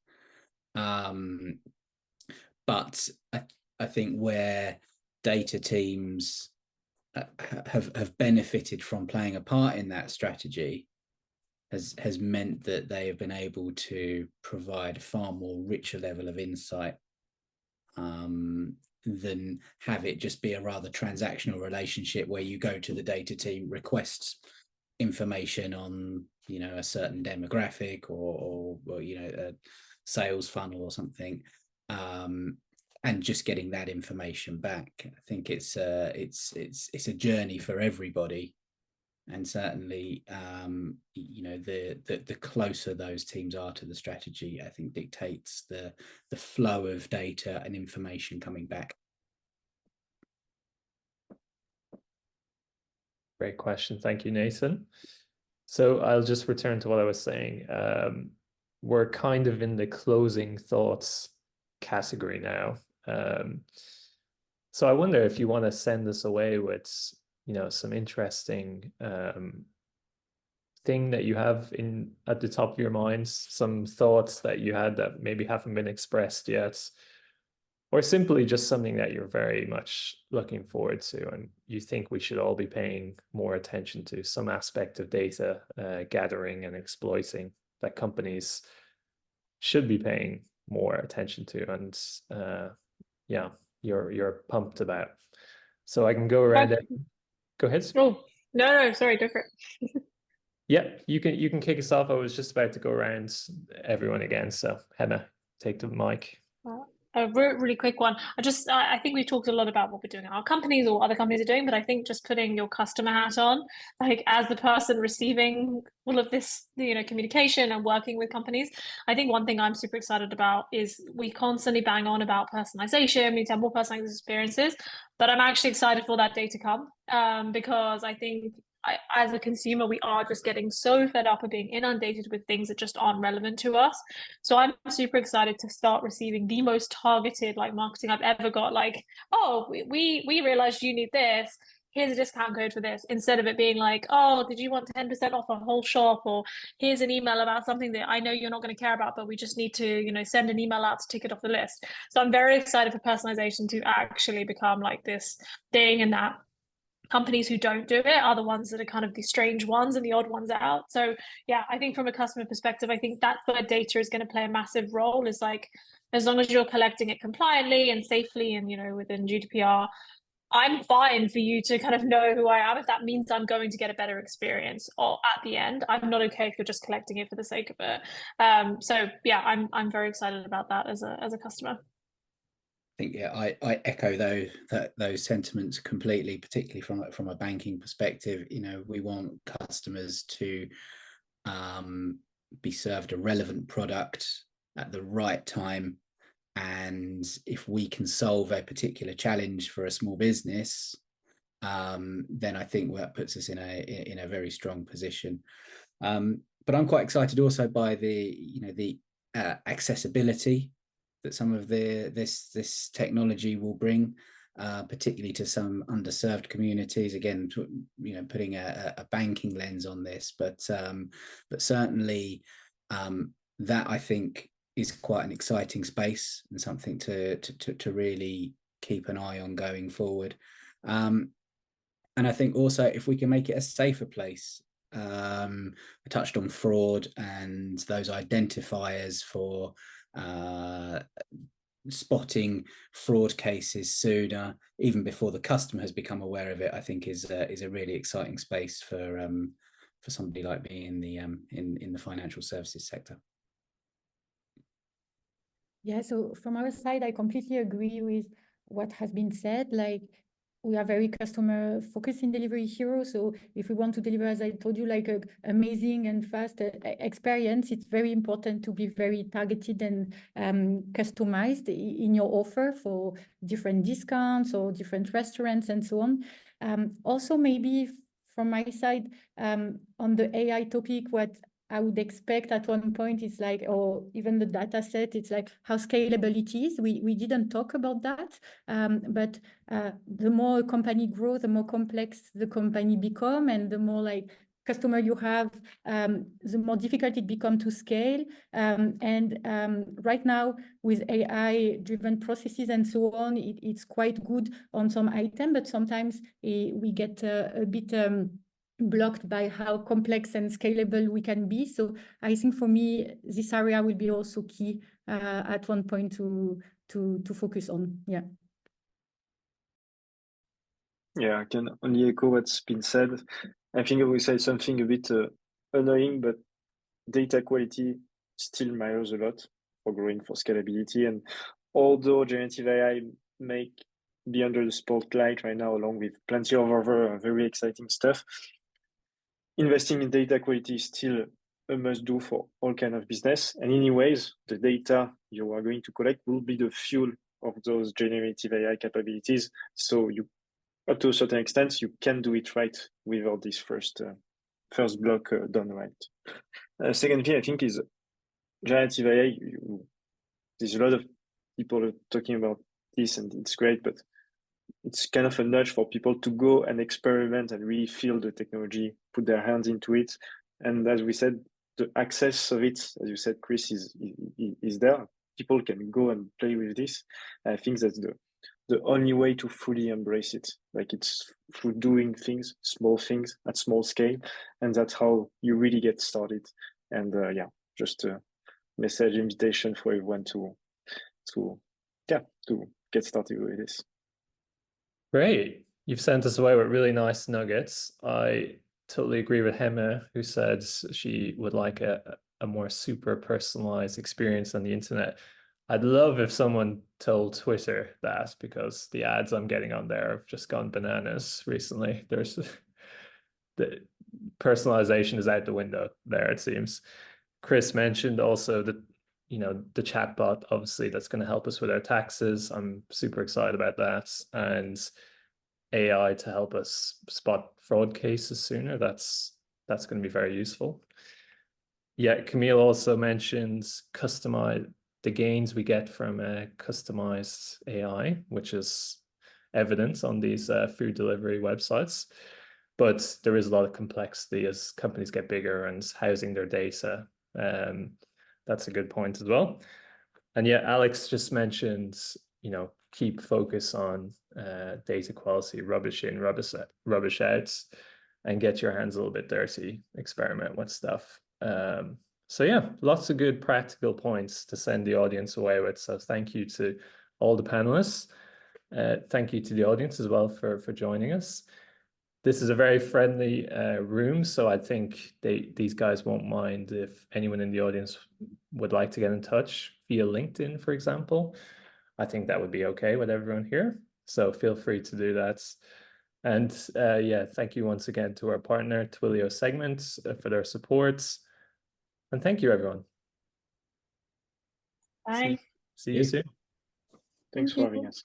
But I think where data teams have benefited from playing a part in that strategy has meant that they have been able to provide a far more richer level of insight than have it just be a rather transactional relationship where you go to the data team, requests information on, you know, a certain demographic or you know, a sales funnel or something, and just getting that information back. I think it's a journey for everybody, and certainly you know, the closer those teams are to the strategy, I think dictates the flow of data and information coming back. Great question. Thank you, Nathan. So I'll just return to what I was saying. We're kind of in the closing thoughts category now. So I wonder if you want to send us away with, you know, some interesting thing that you have at the top of your minds, some thoughts that you had that maybe haven't been expressed yet, or simply just something that you're very much looking forward to and you think we should all be paying more attention to, some aspect of data gathering and exploiting that companies should be paying more attention to, and yeah, you're pumped about. So I can go around it. Go ahead. Oh, no, sorry, go for it. Yeah, you can kick us off. I was just about to go around everyone again. So Hema, take the mic. a really quick one. I think we've talked a lot about what we're doing at our companies or what other companies are doing, but I think just putting your customer hat on, like as the person receiving all of this, communication and working with companies, I think one thing I'm super excited about is we constantly bang on about personalization. We need to have more personalized experiences, but I'm actually excited for that day to come, because I think as a consumer, we are just getting so fed up of being inundated with things that just aren't relevant to us. So I'm super excited to start receiving the most targeted marketing I've ever got. Like, oh, we realized you need this. Here's a discount code for this, instead of it being like, oh, did you want 10% off a whole shop? Or here's an email about something that I know you're not going to care about, but we just need to, send an email out to tick it off the list. So I'm very excited for personalization to actually become like this thing, and that companies who don't do it are the ones that are kind of the strange ones and the odd ones out. So yeah, I think from a customer perspective, I think that's where data is going to play a massive role, is like, as long as you're collecting it compliantly and safely and, within GDPR, I'm fine for you to kind of know who I am if that means I'm going to get a better experience or at the end. I'm not okay if you're just collecting it for the sake of it. So yeah, I'm very excited about that as a customer. I think I echo those sentiments completely, particularly from a banking perspective. We want customers to be served a relevant product at the right time, and if we can solve a particular challenge for a small business, then I think that puts us in a very strong position. But I'm quite excited also by the accessibility that some of this technology will bring, particularly to some underserved communities. Again, putting a banking lens on this, but certainly that I think is quite an exciting space and something to really keep an eye on going forward. And I think also if we can make it a safer place. I touched on fraud and those identifiers for spotting fraud cases sooner, even before the customer has become aware of it, I think is a really exciting space for somebody like me in the financial services sector. Yeah, so from our side, I completely agree with what has been said. Like, we are very customer focused in Delivery Hero. So if we want to deliver, as I told you, like an amazing and fast experience, it's very important to be very targeted and customized in your offer for different discounts or different restaurants and so on. Also, maybe from my side, on the AI topic, what I would expect at one point is like, or even the data set, it's like how scalable it is. We didn't talk about that, but the more a company grows, the more complex the company become, and the more like customer you have, the more difficult it becomes to scale. And right now with AI-driven processes and so on, it's quite good on some items, but sometimes we get a bit blocked by how complex and scalable we can be. So I think for me, this area will be also key at one point to focus on. Yeah. Yeah, I can only echo what's been said. I think I will say something a bit annoying, but data quality still matters a lot for growing, for scalability. And although generative AI may be under the spotlight right now, along with plenty of other very exciting stuff, investing in data quality is still a must-do for all kind of business. And anyways, the data you are going to collect will be the fuel of those generative AI capabilities. So you, up to a certain extent, you can do it right without this first block done right. Second thing I think is generative AI. There's a lot of people talking about this, and it's great, but it's kind of a nudge for people to go and experiment and really feel the technology, put their hands into it. And as we said, the access of it, as you said, Chris, is there. People can go and play with this. I think that's the only way to fully embrace it. Like, it's through doing things, small things at small scale, and that's how you really get started. And yeah, just a message invitation for everyone to get started with this. Great. You've sent us away with really nice nuggets. I totally agree with Hema, who said she would like a more super personalized experience on the internet. I'd love if someone told Twitter that, because the ads I'm getting on there have just gone bananas recently. There's the personalization is out the window there, it seems. Chris mentioned also that, you know, the chatbot, obviously, that's going to help us with our taxes. I'm super excited about that. And AI to help us spot fraud cases sooner. That's going to be very useful. Yeah, Camille also mentions the gains we get from a customized AI, which is evident on these food delivery websites. But there is a lot of complexity as companies get bigger and housing their data. That's a good point as well. And yeah, Alex just mentioned, you know, keep focus on data quality, rubbish in, rubbish out, and get your hands a little bit dirty, experiment with stuff. So yeah, lots of good practical points to send the audience away with. So thank you to all the panelists. Thank you to the audience as well for joining us. This is a very friendly room, so I think these guys won't mind if anyone in the audience would like to get in touch via LinkedIn, for example. I think that would be okay with everyone here. So feel free to do that. And yeah, thank you once again to our partner, Twilio Segment, for their support. And thank you, everyone. Bye. See you soon. Thanks for having us.